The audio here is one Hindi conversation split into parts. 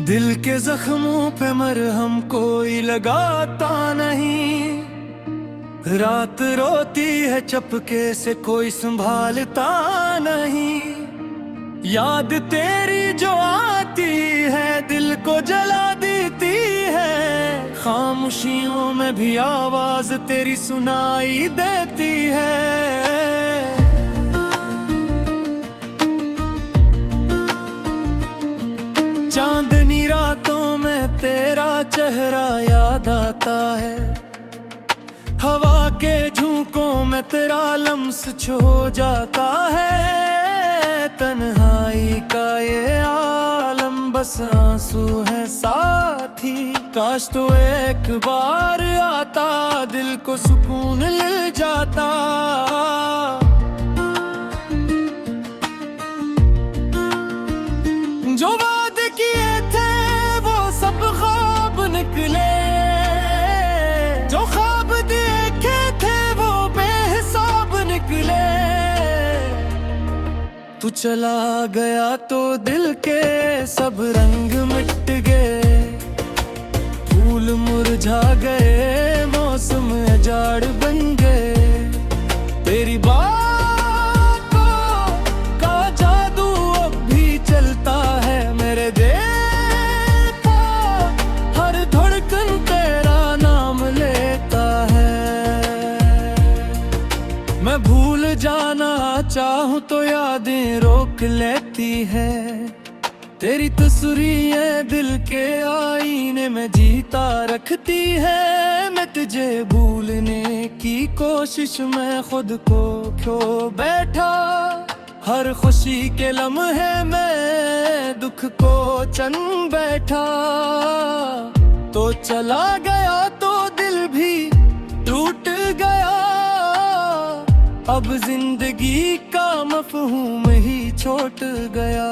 दिल के जख्मों पे मरहम कोई लगाता नहीं, रात रोती है चपके से कोई संभालता नहीं। याद तेरी जो आती है दिल को जला देती है, खामोशियों में भी आवाज तेरी सुनाई देती है। चांदनी रातों में तेरा चेहरा याद आता है, हवा के झोंकों में तेरा लम्स छो जाता है। तन्हाई का ये आलम बस आंसू है साथी, काश तो एक बार आता दिल को सुकून मिल जाता। जो वादे किए थे वो सब ख्वाब निकले, जो ख्वाब देखे थे वो बेहिसाब निकले। तू चला गया तो दिल के सब रंग मिट गए, फूल मुरझा गए, मौसम अजाड़ बन गए। तेरी बातों का जादू अब भी चलता है मेरे दिल का, हर धड़कन तेरा नाम लेता है। मैं भूल जाना चाहूं तो यादें रोक लेती है, तेरी तस्वीरें दिल के आईने में जीता रखती है। मैं तुझे भूलने की कोशिश में खुद को खो बैठा, हर खुशी के लम्हे में दुख को चन बैठा। तो चला गया तो दिल भी टूट गया, अब जिंदगी का मफहूम ही छोट गया।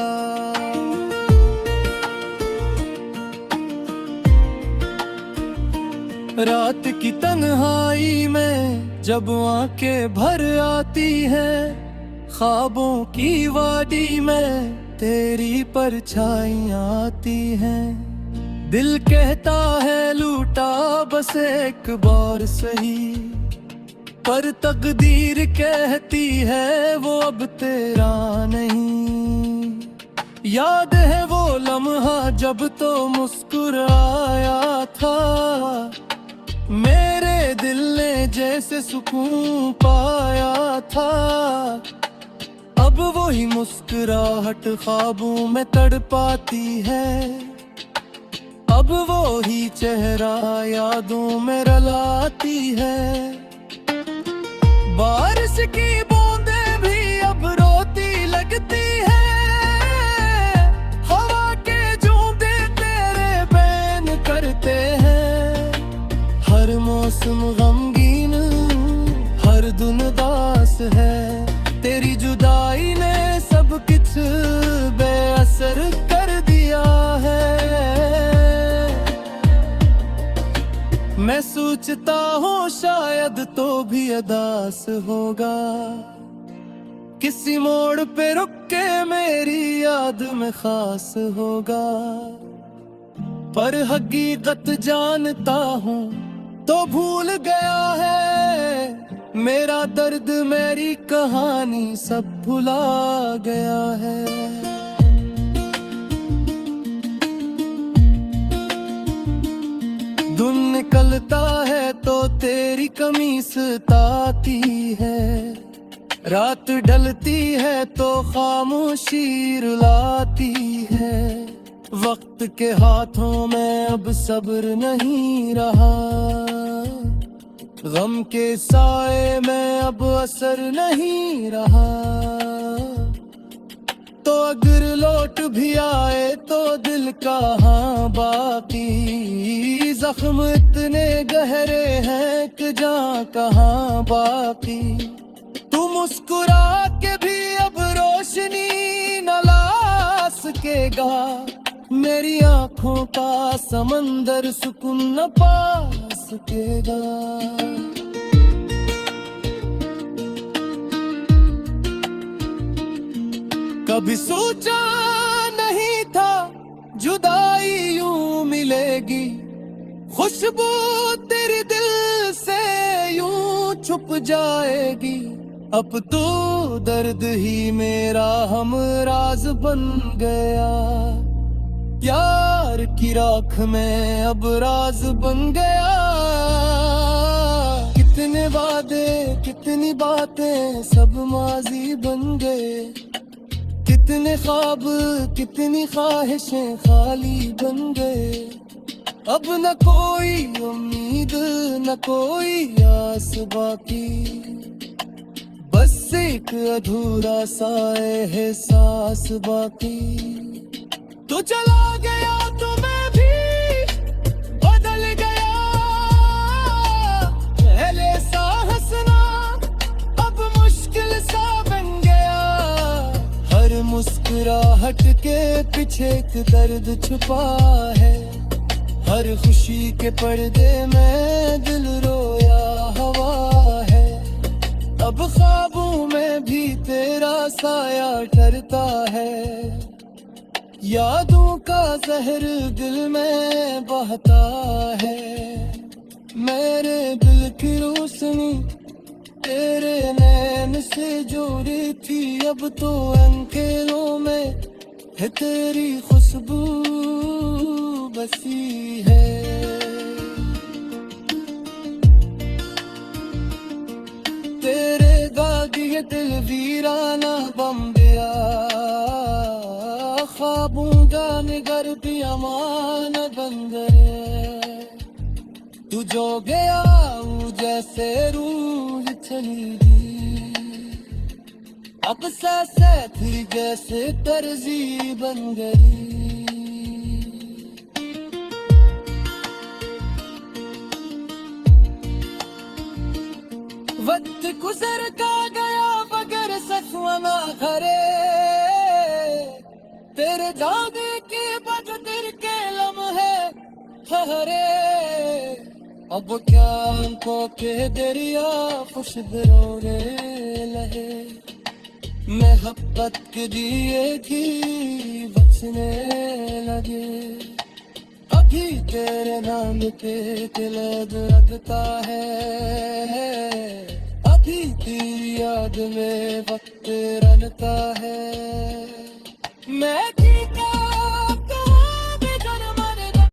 रात की तन्हाई में जब आंखें भर आती हैं, ख्वाबों की वादी में तेरी परछाइयां आती हैं। दिल कहता है लूटा बस एक बार सही, पर तकदीर कहती है वो अब तेरा नहीं। याद है वो लम्हा जब तो मुस्कुराया था, मेरे दिल ने जैसे सुकून पाया था। अब वही मुस्कुराहट ख्वाबों में तड़पाती है, अब वो ही चेहरा यादों में रलाती है। बारिश की बूंदें भी अब रोती लगती है, हवा के झोंके तेरे बैन करते हैं। हर मौसम गमगीन, हर दिन उदास है, तेरी जुदाई ने सब कुछ बेअसर कर दिया है। मैं सोचता हूँ शायद तो भी अदास होगा, किसी मोड़ पे रुक के मेरी याद में खास होगा। पर हकीकत जानता हूँ तो भूल गया है, मेरा दर्द मेरी कहानी सब भुला गया है। दिन निकलता है तो तेरी कमीज ताती है, रात ढलती है तो खामोशी रुलाती है। वक्त के हाथों में अब सब्र नहीं रहा, गम के साए में अब असर नहीं रहा। तो अगर लौट भी आए तो दिल कहाँ बाकी, जख्म इतने गहरे हैं कि जान कहाँ बाकी। तू मुस्कुरा के भी अब रोशनी न ला सकेगा, मेरी आंखों का समंदर सुकून न पा चुकेगा। कभी सोचा नहीं था जुदाई यूं मिलेगी, खुशबू तेरे दिल से यूं छुप जाएगी। अब तो दर्द ही मेरा हमराज बन गया, प्यार की राख में अब राज बन गया। कितने वादे कितनी बातें सब माजी बन गए, कितने ख्वाब कितनी ख्वाहिशें खाली बन गए। अब न कोई उम्मीद न कोई आस बाकी, बस एक अधूरा सा एहसास बाकी। तू चला गया तो मैं भी बदल गया, पहले सा हंसना अब मुश्किल सा बन गया। हर मुस्कुराहट के पीछे एक दर्द छुपा है, हर खुशी के पर्दे में दिल रोया हवा है। अब ख्वाबों में भी तेरा साया डरता है, यादों का जहर दिल में बहता है। मेरे दिल की रोशनी तेरे नैन से जोड़ी थी, अब तो अंधेरों में है तेरी खुशबू बसी है। तेरे दागी दिल वीराना बन गया, ख्वाबों का निगर भी अमान बन गए। तू जो गया वो जैसे रूह चली गई, अब सांसें थी जैसे तरजीह बन गई। वक्त गुजर का गया बगैर सखवाना खरे, तेरे जाने के बाद दिल के लम्हे ठहरे। अब क्या आंखों के दरिया खुशबू लहे, मोहब्बत के दिए की बचने लगे। अभी तेरे नाम पे दिल धड़कता है, अभी तेरी याद में वक्त रंगता है। मैं जीता कहाँ भी जन्म लेना।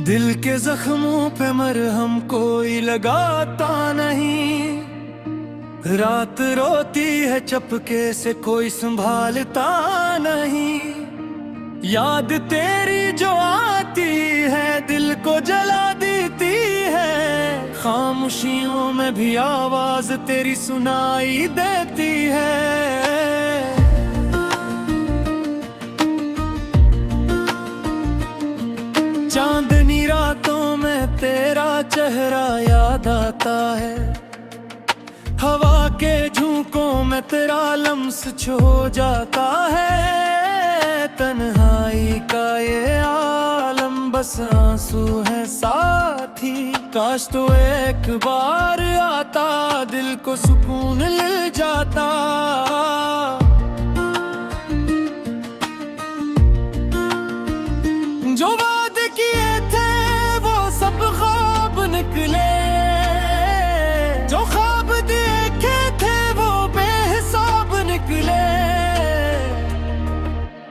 दिल के जख्मों पे मरहम कोई लगाता नहीं, रात रोती है चपके से कोई संभालता नहीं। याद तेरी जो आती है दिल को जला देती है, खामोशियों में भी आवाज तेरी सुनाई देती है। चांदनी रातों में तेरा चेहरा याद आता है, हवा के झोंकों में तेरा लम्स छो जाता है। तन्हाई का ये आलम बस आंसू है साथी, काश तो एक बार आता दिल को सुकून मिल जाता। जो वादे किए थे वो सब ख्वाब निकले, जो ख्वाब देखे थे वो बेहिसाब निकले।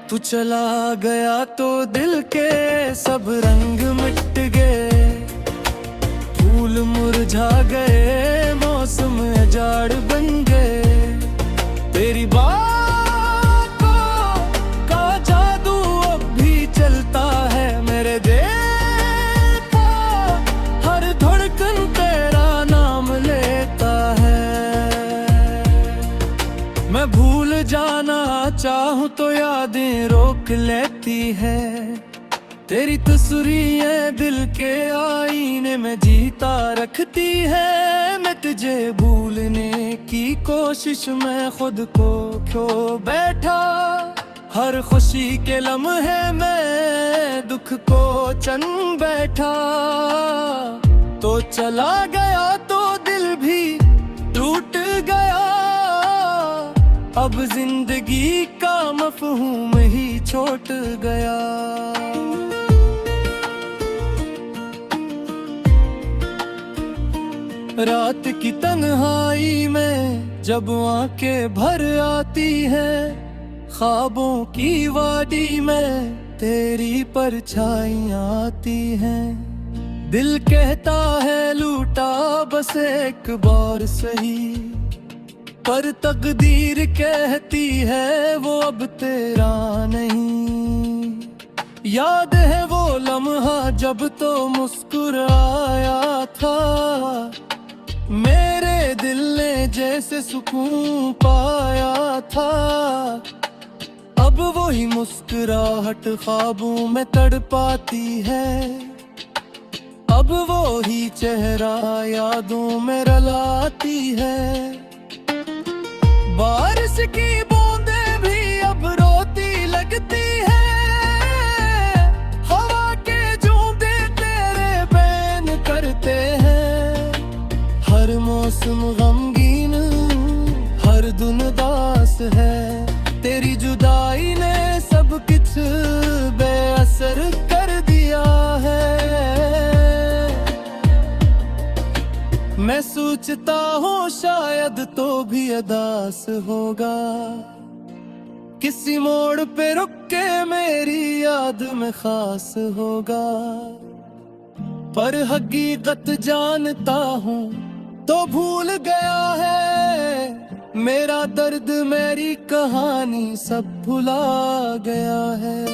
तू चला गया तो दिल के सब रंग मिट गए, फूल मुरझा गए, मौसम जाड़ बन गए। तेरी बातों का जादू अब भी चलता है मेरे दिल का, हर धड़कन तेरा नाम लेता है। मैं भूल जाना चाहूं तो यादें रोक लेती है, तेरी तस्वीरें दिल के आईने में जीता रखती है। मैं तुझे भूलने की कोशिश में खुद को खो बैठा। हर खुशी के लम्हे में दुख को चन बैठा। तो चला गया तो दिल भी टूट गया। अब जिंदगी का मफहूम ही छोट गया। रात की तन्हाई में जब आंखें भर आती हैं, ख्वाबों की वादी में तेरी परछाइयां आती हैं। दिल कहता है लूटा बस एक बार सही, पर तकदीर कहती है वो अब तेरा नहीं। याद है वो लम्हा जब तो मुस्कुराया था, मेरे दिल ने जैसे सुकून पाया था। अब वही मुस्कुराहट ख्वाबों में तड़पाती है। अब वो ही चेहरा यादों में रुलाती है। बारिश की बूंदें भी अब रोती लगती है। हवा के झोंके तेरे बैन करते हैं। हर मौसम गमगीन, हर धुन उदास है। तेरी जुदाई ने सब कुछ बेअसर कर दिया है। मैं सोचता हूँ शायद तो भी अदास होगा, किसी मोड़ पे रुक के मेरी याद में खास होगा। पर हकीकत जानता हूँ तो भूल गया है। मेरा दर्द मेरी कहानी सब भुला गया है।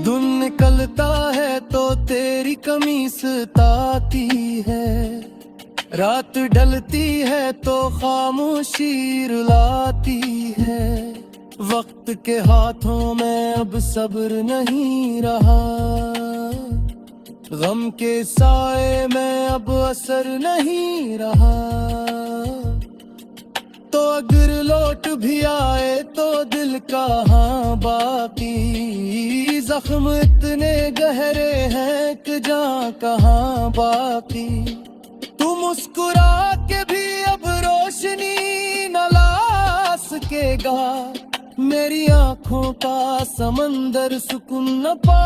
दिन निकलता है तो तेरी कमीज ताती है। रात ढलती है तो खामोशी रुलाती है। वक्त के हाथों में अब सब्र नहीं रहा। गम के साए में अब असर नहीं रहा। तो अगर लौट भी आए तो दिल कहाँ बाकी। जख्म इतने गहरे हैं कि जान कहाँ बाकी। तू मुस्कुरा के भी अब रोशनी न ला सकेगा। मेरी आंखों का समंदर सुकून न पा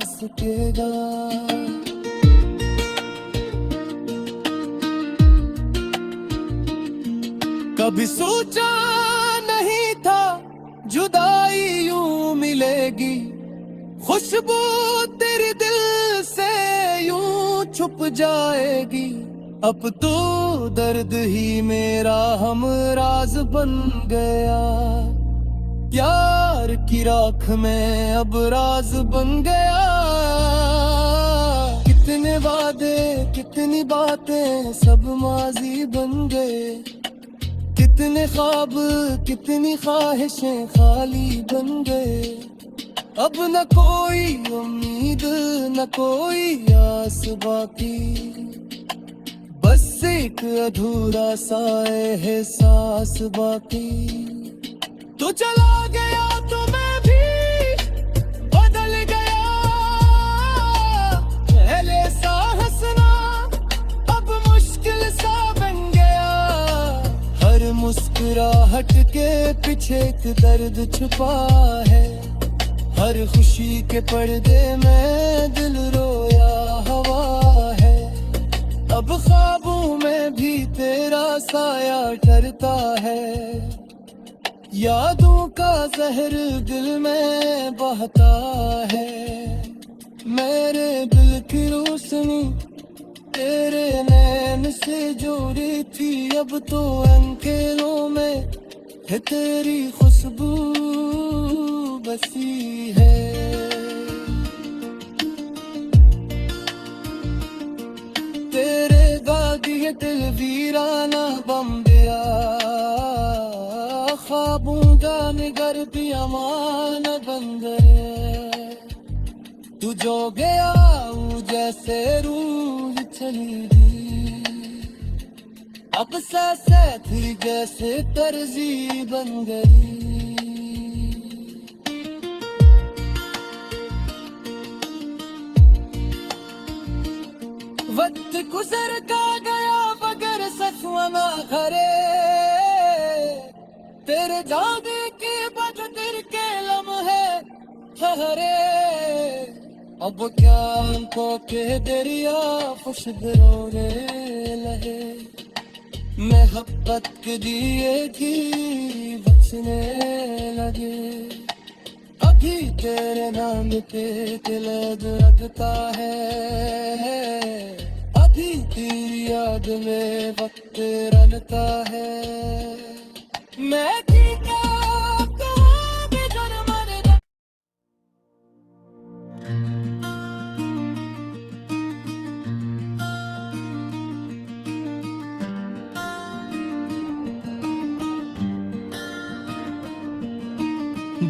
सकेगा। कभी सोचा नहीं था जुदाई यूं मिलेगी। खुशबू तेरे दिल से यूं छुप जाएगी। अब तो दर्द ही मेरा हमराज बन गया। प्यार की राख में अब राज बन गया। कितने वादे कितनी बातें सब माजी बन गए। कितने ख्वाब कितनी ख्वाहिशें खाली बन गए। अब न कोई उम्मीद न कोई आस बाकी। बस एक अधूरा सा एहसास बाकी। तू चला गया तो मैं भी बदल गया। पहले सा हंसना अब मुश्किल सा बन गया। हर मुस्कुराहट के पीछे एक दर्द छुपा है। हर खुशी के पर्दे में दिल रोया हवा है। अब ख्वाबों में भी तेरा साया डरता है। यादों का जहर दिल में बहता है। मेरे दिल की रोशनी तेरे नैन से जोड़ी थी। अब तो अंधेरों में है तेरी खुशबू बसी है। तेरे दादी दिल वीराना बम गया। ख्वाबों का निगर भी अमान बन गए। तू जो गया वो जैसे रूह चली गई, अब सांसें थी जैसे तरजी बन गई। वक्त गुजरता गया मगर सफवा ना खरे, तेरे जाने के बाद दिल के लम्हे ठहरे। अब क्या हमको के दरिया खुशब रोने लगे, मोहब्बत के दिए थी बचने लगे। अभी तेरे नाम पे दिल धड़कता है, अभी तेरी याद में वक्त रंगता है। मैं जीता कहाँ भी जन्म लेना।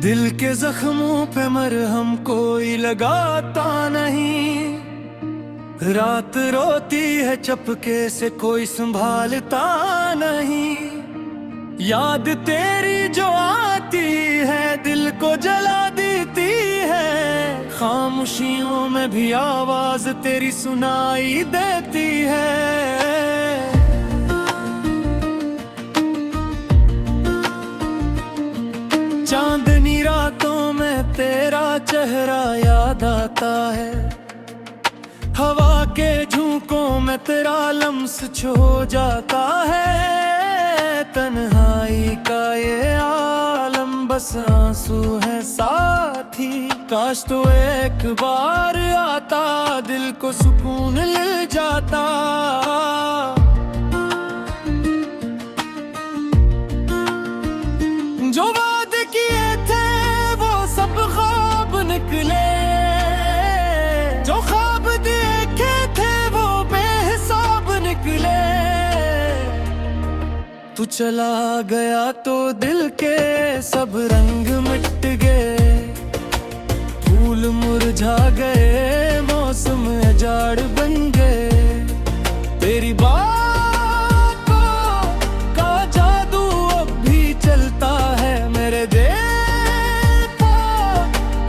दिल के जख्मों पे मरहम कोई लगाता नहीं, रात रोती है चपके से कोई संभालता नहीं। याद तेरी जो आती है दिल को जला देती है, खामोशियों में भी आवाज तेरी सुनाई देती है। चांदनी रातों में तेरा चेहरा याद आता है, हवा के झोंकों में तेरा लम्स छो जाता है। तन्हाई का ये आलम बस आंसू है साथी, काश तो एक बार आता दिल को सुकून मिल जाता। जो वादे किए थे वो सब ख्वाब निकले, जो ख्वाब देखे थे वो बेहिसाब निकले। तू चला गया तो दिल के सब रंग मिट गए, फूल मुरझा गए, मौसम अजाड़ बन गए। तेरी बातों का जादू अब भी चलता है मेरे दिल को,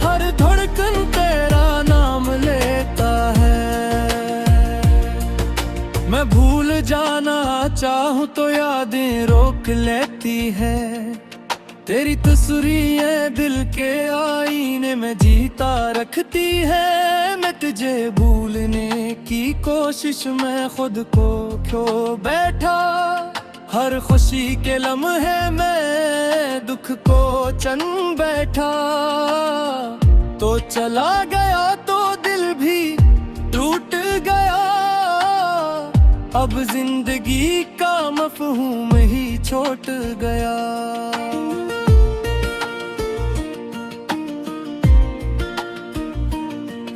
हर धड़कन तेरा नाम लेता है। मैं भूल जाना चाहूं तो यादें रोक लेती है, तेरी तस्वीरें दिल के आईने में जीता रखती है। मैं तुझे भूलने की कोशिश में खुद को खो बैठा, हर खुशी के लम्हे में दुख को चन बैठा। तो चला गया तो दिल भी टूट गया, अब जिंदगी का मफहूम ही छोट गया।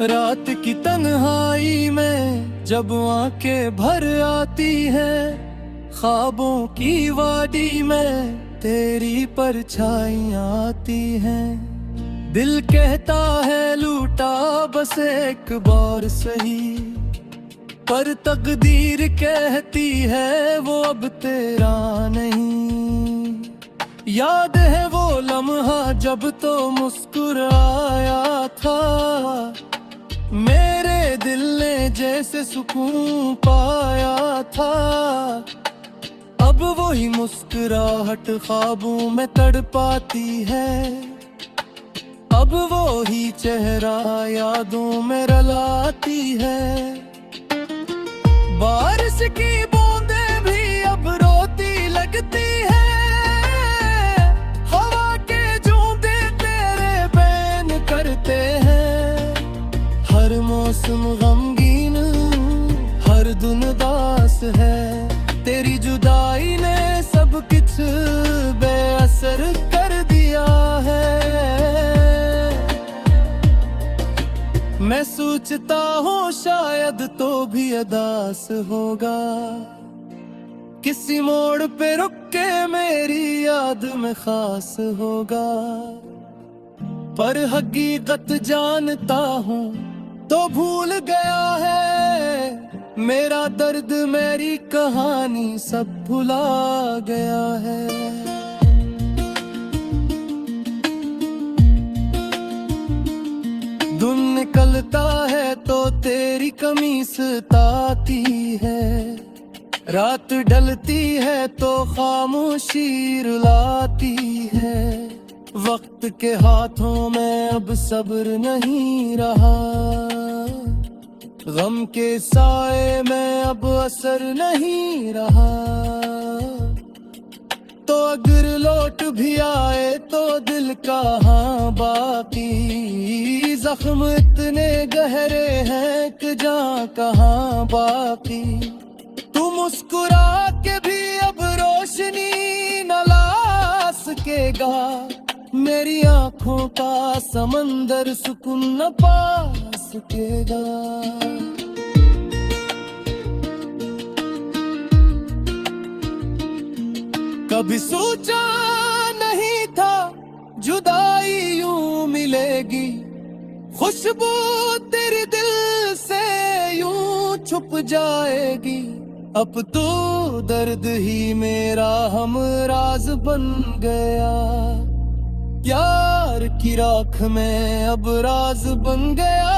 रात की तन्हाई में जब आंखें भर आती है, ख्वाबों की वादी में तेरी परछाइयां आती हैं। दिल कहता है लूटा बस एक बार सही, पर तकदीर कहती है वो अब तेरा नहीं। याद है वो लम्हा जब तो मुस्कुराया था, मेरे दिल ने जैसे सुकून पाया था। अब वही मुस्कुराहट ख्वाबों में तड़पाती है, अब वो ही चेहरा यादों में रुलाती है। बारिश की बूंदें भी अब रोती लगती है, हवा के झोंके तेरे बैन करते हैं। हर मौसम गमगीन, हर धुन उदास है, तेरी जुदाई ने सब कुछ बेअसर कर दिया है। मैं सोचता हूँ शायद तो भी अदास होगा, किसी मोड़ पे रुक के मेरी याद में खास होगा। पर हकीकत जानता हूँ तो भूल गया है मेरा दर्द, मेरी कहानी सब भुला गया है। दिन निकलता है तो तेरी कमीज ताती है, रात ढलती है तो खामोशी रुलाती है। वक्त के हाथों में अब सब्र नहीं रहा, गम के साए में अब असर नहीं रहा। तो अगर लौट भी आए तो दिल कहाँ बाकी, जख्म इतने गहरे हैं कि जान कहाँ बाकी। तू मुस्कुरा के भी अब रोशनी न ला सकेगा, मेरी आंखों का समंदर सुकून न पा सकेगा। कभी सोचा नहीं था जुदाई यूं मिलेगी, खुशबू तेरे दिल से यूं छुप जाएगी। अब तो दर्द ही मेरा हमराज बन गया, प्यार की राख में अब राज बन गया।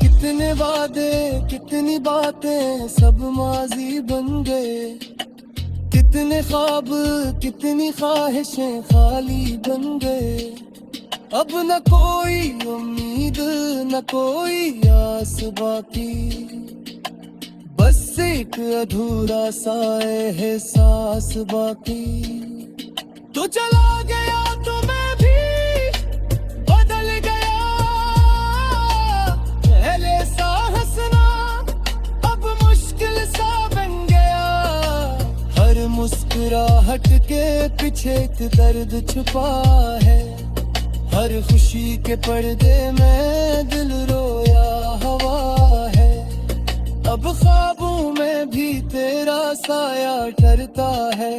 कितने वादे कितनी बातें सब माजी बन गए, कितने ख्वाब कितनी ख्वाहिशें खाली बन गए। अब न कोई उम्मीद न कोई आस बाकी, बस एक अधूरा सा एहसास बाकी। तू चला गया तो मैं भी बदल गया, पहले सा हंसना अब मुश्किल सा बन गया। हर मुस्कुराहट के पीछे एक दर्द छुपा है, हर खुशी के पर्दे में दिल रोया हवा है। अब ख्वाबों में भी तेरा साया डरता है,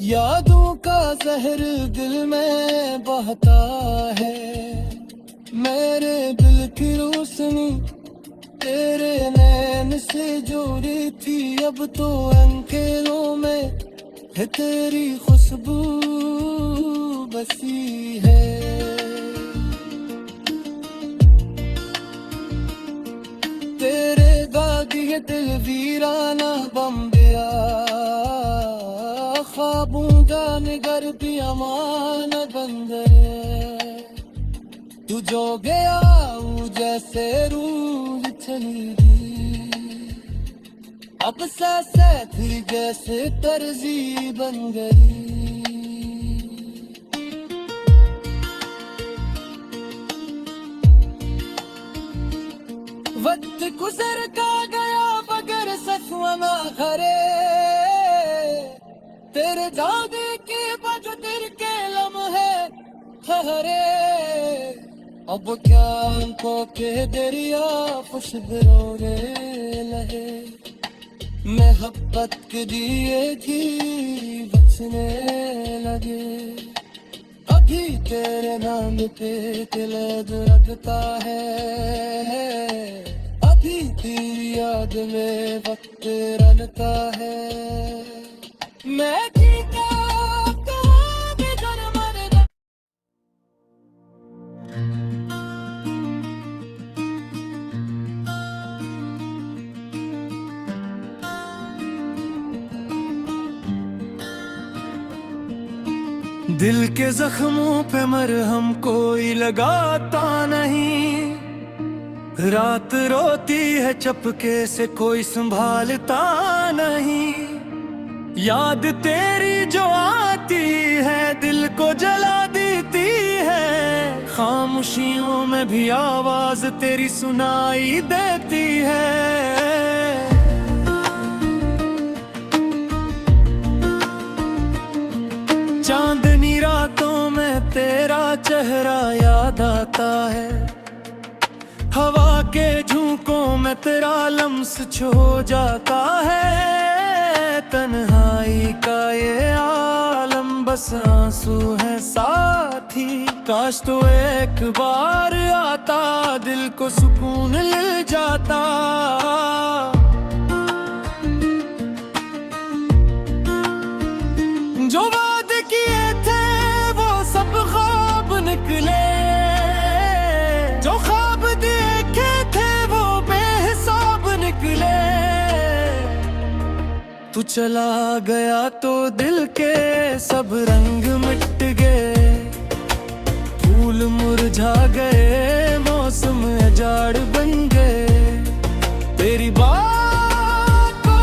यादों का जहर दिल में बहता है। मेरे दिल की रोशनी तेरे नैन से जोड़ी थी, अब तो अंकेलों में है तेरी खुशबू बसी है। तेरे दादी दिल वीराना बम गया, ख्वाबों का निगर भी अमान बन गए। तू जो गया वो जैसे रूह चली गई, अब सांसें फिर जैसे तरजी बन गई। वक्त गुजर का गया बगैर सफवा ना खरे, तेरे जाने के बाद दिल के लम्हे ठहरे। अब क्या आंखों के दरिया खुशबू लहे, मोहब्बत के दिए भी बचने लगे। अभी तेरे नाम पे दिल धड़कता है, अभी तेरी याद में वक्त रनता है। मैं जीता कहाँ भी घर मरना। दिल के जख्मों पे मरहम कोई लगाता नहीं, रात रोती है चपके से कोई संभालता नहीं। याद तेरी जो आती है दिल को जला देती है, खामोशियों में भी आवाज तेरी सुनाई देती है। चांदनी रातों में तेरा चेहरा याद आता है, हवा के झोंकों में तेरा लम्स छो जाता है। तन्हाई का ये आलम बस आंसू है साथी, काश तो एक बार आता, दिल को सुकून मिल जाता। जो वादे किए थे वो सब ख्वाब निकले, जो ख्वाब देखे थे वो बेहिसाब निकले। तू चला गया तो दिल के सब रंग मिट गए, फूल मुरझा गए, मौसम अजाड़ बन गए। तेरी बातों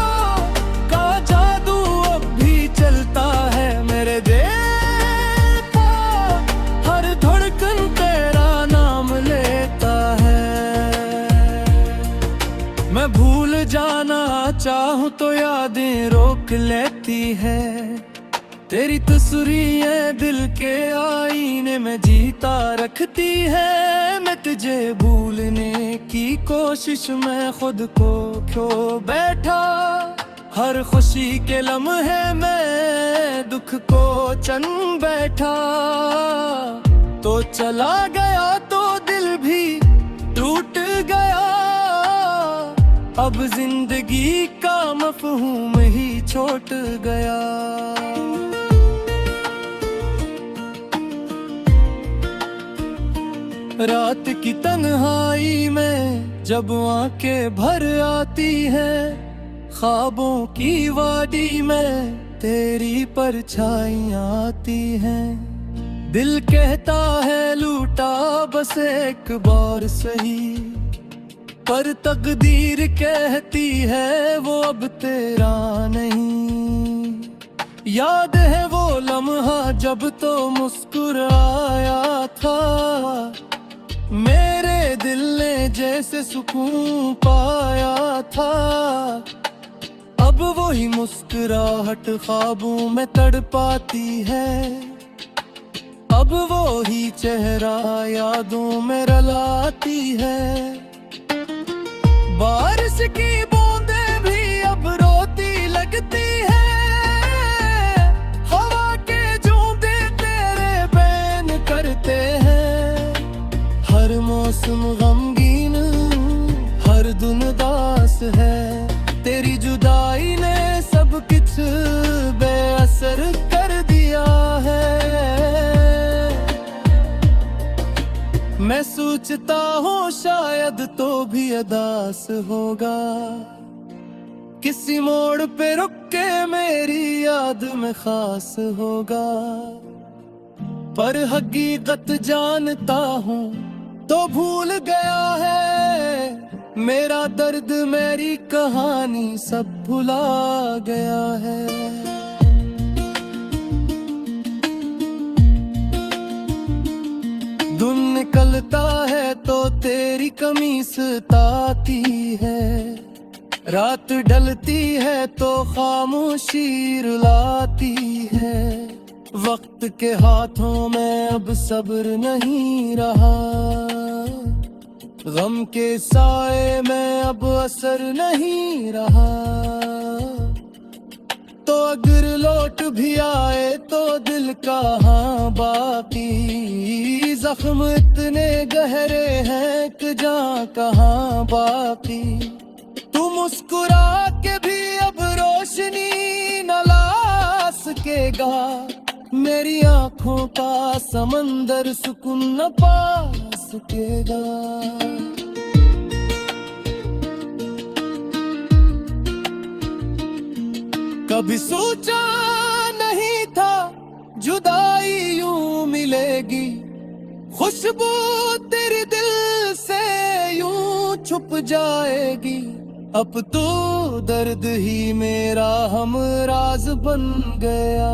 का जादू अब भी चलता है मेरे दिल का, हर धड़कन तेरा नाम लेता है। मैं भूल जाना चाहूं तो यादें रोक लेती है, तेरी तस्वीरें दिल के आईने में जीता रखती है। मैं तुझे भूलने की कोशिश में खुद को खो बैठा, हर खुशी के लम्हे में दुख को चन बैठा। तो चला गया तो दिल भी टूट गया, अब जिंदगी का मफहूम ही छोट गया। रात की तन्हाई में जब आंखें भर आती है, ख्वाबों की वादी में तेरी परछाइयां आती हैं। दिल कहता है लूटा बस एक बार सही, पर तकदीर कहती है वो अब तेरा नहीं। याद है वो लम्हा जब तो मुस्कुराया था, मेरे दिल ने जैसे सुकून पाया था। अब वही मुस्कुराहट ख्वाबों में तड़पाती है, अब वही चेहरा यादों में रुलाती है। बारिश की बूंदें भी अब रोती लगती है, हवा के झोंके तेरे बैन करते हैं। हर मौसम गमगीन, हर दिन उदास है, तेरी जुदाई ने सब कुछ बेअसर कर दिया है। मैं सोचता हूँ शायद तो भी अदास होगा, किसी मोड़ पे रुक के मेरी याद में खास होगा। पर हकीकत जानता हूँ तो भूल गया है, मेरा दर्द मेरी कहानी सब भुला गया है। दिन निकलता है तो तेरी कमीज ताती है, रात ढलती है तो खामोशी रुलाती है। वक्त के हाथों में अब सब्र नहीं रहा, गम के साए में अब असर नहीं रहा। तो अगर लौट भी आए तो दिल कहाँ बाकी, जख्म इतने गहरे हैं कि जान कहाँ बाकी। तू मुस्कुरा के भी अब रोशनी न ला सकेगा, मेरी आंखों का समंदर सुकून न पा सकेगा। कभी सोचा नहीं था जुदाई यूं मिलेगी, खुशबू तेरे दिल से यूं छुप जाएगी। अब तो दर्द ही मेरा हमराज बन गया,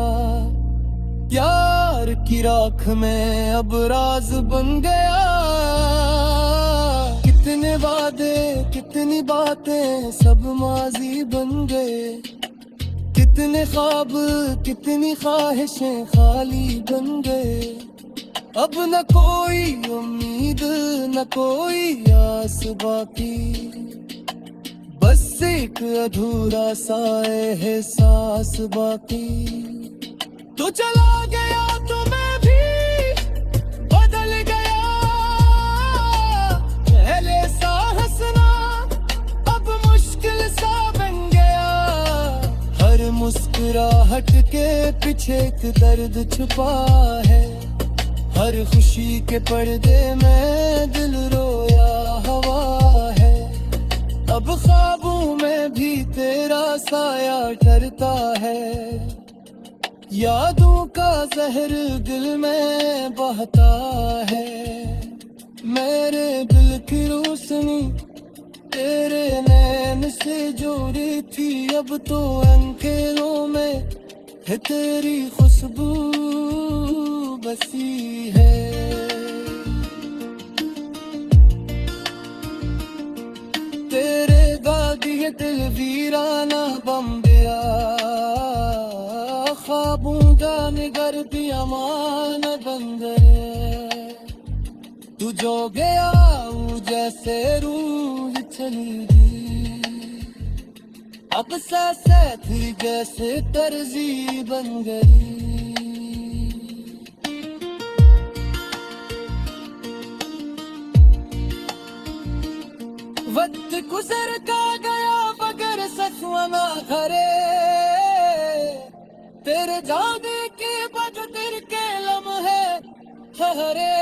यार की राख में अब राज बन गया। कितने वादे कितनी बातें सब माजी बन गए, कितने ख्वाब कितनी ख्वाहिशें खाली बन गए। अब न कोई उम्मीद न कोई आस बाकी, बस एक अधूरा सा एहसास बाकी। तो चला गया तो मैं भी आहट के पीछे एक दर्द छुपा है, हर खुशी के पर्दे में दिल रोया हवा है। अब ख्वाबों में भी तेरा साया डरता है, यादों का जहर दिल में बहता है। मेरे दिल की रोशनी तेरे नैन से जोड़ी थी, अब तो अंधेरों में है तेरी खुशबू बसी है। तेरे दादी दिल वीराना बम गया, ख्वाबों का निगर भी अमान बन गए। तू जो गया वो जैसे रूह चली गई, अब सांसें थी जैसे तरजी बन गई। वक्त गुजर का गया मगर सचुआ ना खरे, तेरे जाने के बाद दिल के लम्हे हरे।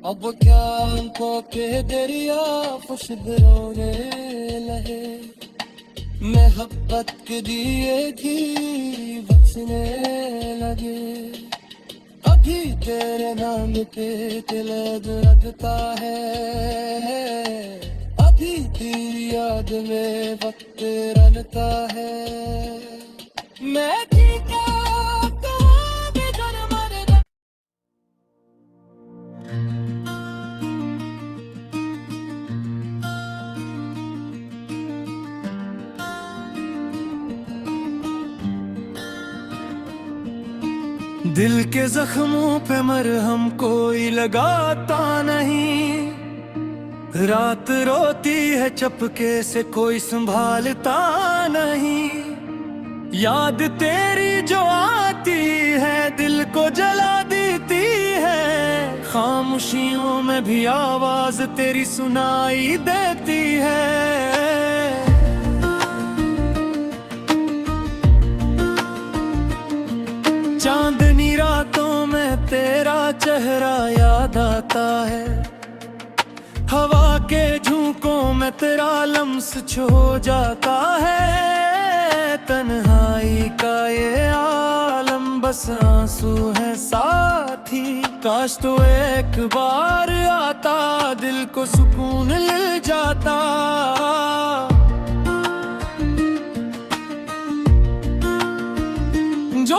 अब क्या हमको के दरिया खुशबरोने लगे, मोहब्बत के दिए भी बचने लगे। अभी तेरे नाम पे दिल धड़कता है, अभी तेरी याद में वक्त रंगता है। मैं जीता कहाँ भी डर मरना। दिल के जख्मों पे मरहम कोई लगाता नहीं, रात रोती है चपके से कोई संभालता नहीं। याद तेरी जो आती है दिल को जला देती है, खामोशियों में भी आवाज तेरी सुनाई देती है। चांदनी रातों में तेरा चेहरा याद आता है, हवा के झोंकों में तेरा लम्स छो जाता है। तन्हाई का ये आलम बस आंसू है साथी, काश तो एक बार आता दिल को सुकून मिल जाता। जो